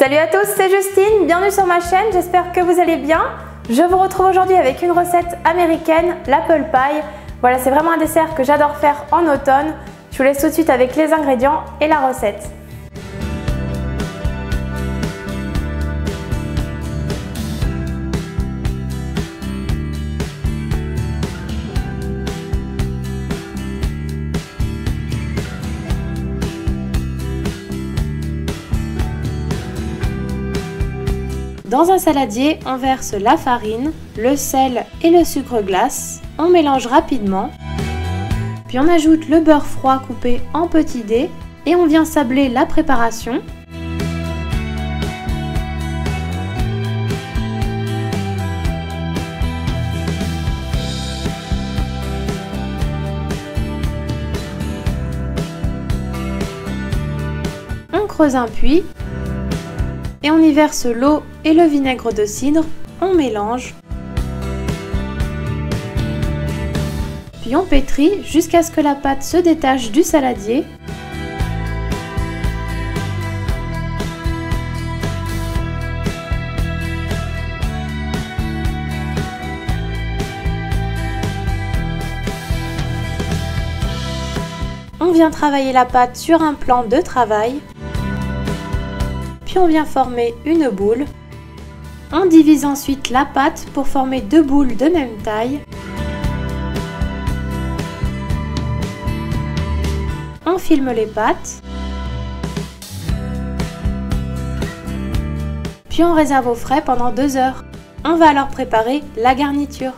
Salut à tous, c'est Justine, bienvenue sur ma chaîne, j'espère que vous allez bien. Je vous retrouve aujourd'hui avec une recette américaine, l'apple pie. Voilà, c'est vraiment un dessert que j'adore faire en automne. Je vous laisse tout de suite avec les ingrédients et la recette. Dans un saladier, on verse la farine, le sel et le sucre glace. On mélange rapidement. Puis on ajoute le beurre froid coupé en petits dés et on vient sabler la préparation. On creuse un puits. Et on y verse l'eau et le vinaigre de cidre, on mélange. Puis on pétrit jusqu'à ce que la pâte se détache du saladier. On vient travailler la pâte sur un plan de travail. Puis on vient former une boule. On divise ensuite la pâte pour former deux boules de même taille. On filme les pâtes. Puis on réserve au frais pendant 2 heures. On va alors préparer la garniture.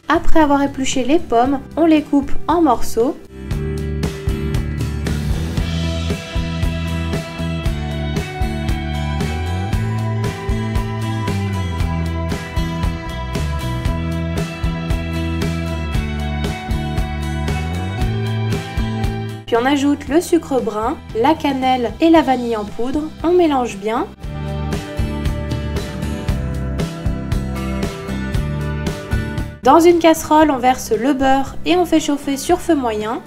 Après avoir épluché les pommes, on les coupe en morceaux. Puis on ajoute le sucre brun, la cannelle et la vanille en poudre. On mélange bien. Dans une casserole, on verse le beurre et on fait chauffer sur feu moyen.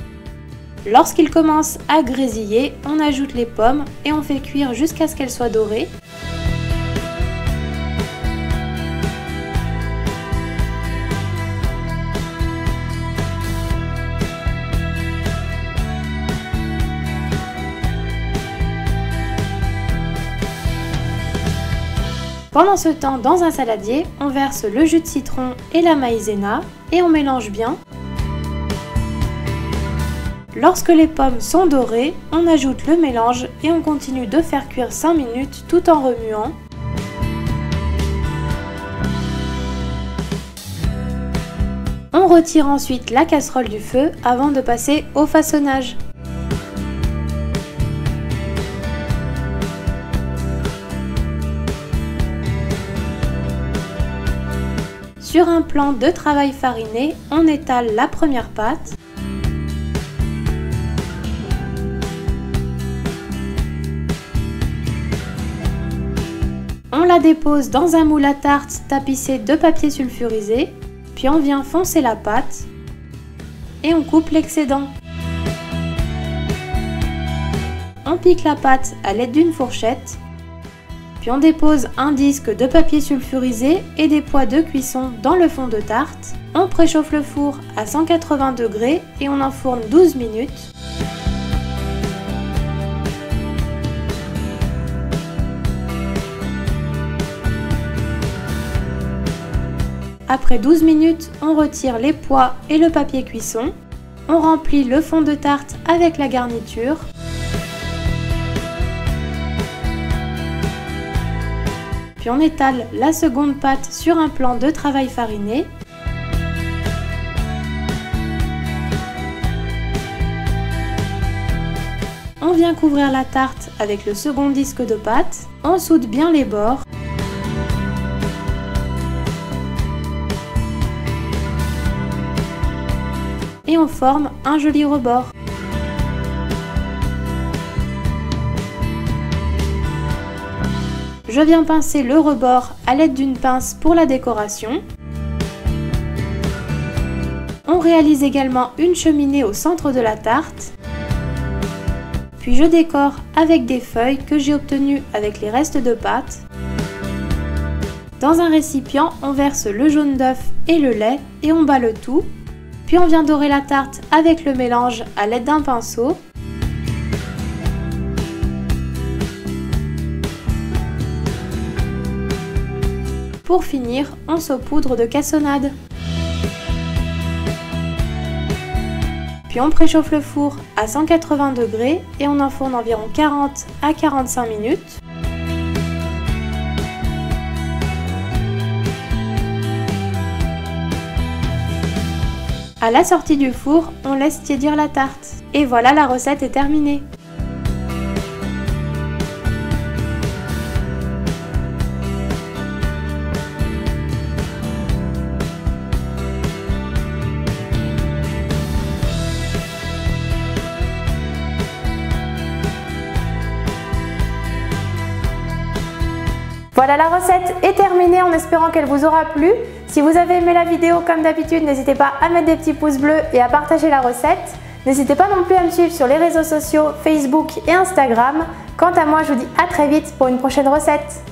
Lorsqu'il commence à grésiller, on ajoute les pommes et on fait cuire jusqu'à ce qu'elles soient dorées. Pendant ce temps, dans un saladier, on verse le jus de citron et la maïzena et on mélange bien. Lorsque les pommes sont dorées, on ajoute le mélange et on continue de faire cuire 5 minutes tout en remuant. On retire ensuite la casserole du feu avant de passer au façonnage. Sur un plan de travail fariné, on étale la première pâte. On la dépose dans un moule à tarte tapissé de papier sulfurisé, puis on vient foncer la pâte et on coupe l'excédent. On pique la pâte à l'aide d'une fourchette. Puis on dépose un disque de papier sulfurisé et des pois de cuisson dans le fond de tarte. On préchauffe le four à 180 degrés et on enfourne 12 minutes. Après 12 minutes, on retire les pois et le papier cuisson. On remplit le fond de tarte avec la garniture. Puis on étale la seconde pâte sur un plan de travail fariné. On vient couvrir la tarte avec le second disque de pâte. On soude bien les bords. Et on forme un joli rebord. je viens pincer le rebord à l'aide d'une pince pour la décoration. On réalise également une cheminée au centre de la tarte. Puis je décore avec des feuilles que j'ai obtenues avec les restes de pâte. Dans un récipient, on verse le jaune d'œuf et le lait et on bat le tout. Puis on vient dorer la tarte avec le mélange à l'aide d'un pinceau. Pour finir, on saupoudre de cassonade. Puis on préchauffe le four à 180 degrés et on enfourne environ 40 à 45 minutes. À la sortie du four, on laisse tiédir la tarte. Et voilà, la recette est terminée. Voilà, la recette est terminée en espérant qu'elle vous aura plu. Si vous avez aimé la vidéo, comme d'habitude, n'hésitez pas à mettre des petits pouces bleus et à partager la recette. N'hésitez pas non plus à me suivre sur les réseaux sociaux Facebook et Instagram. Quant à moi, je vous dis à très vite pour une prochaine recette.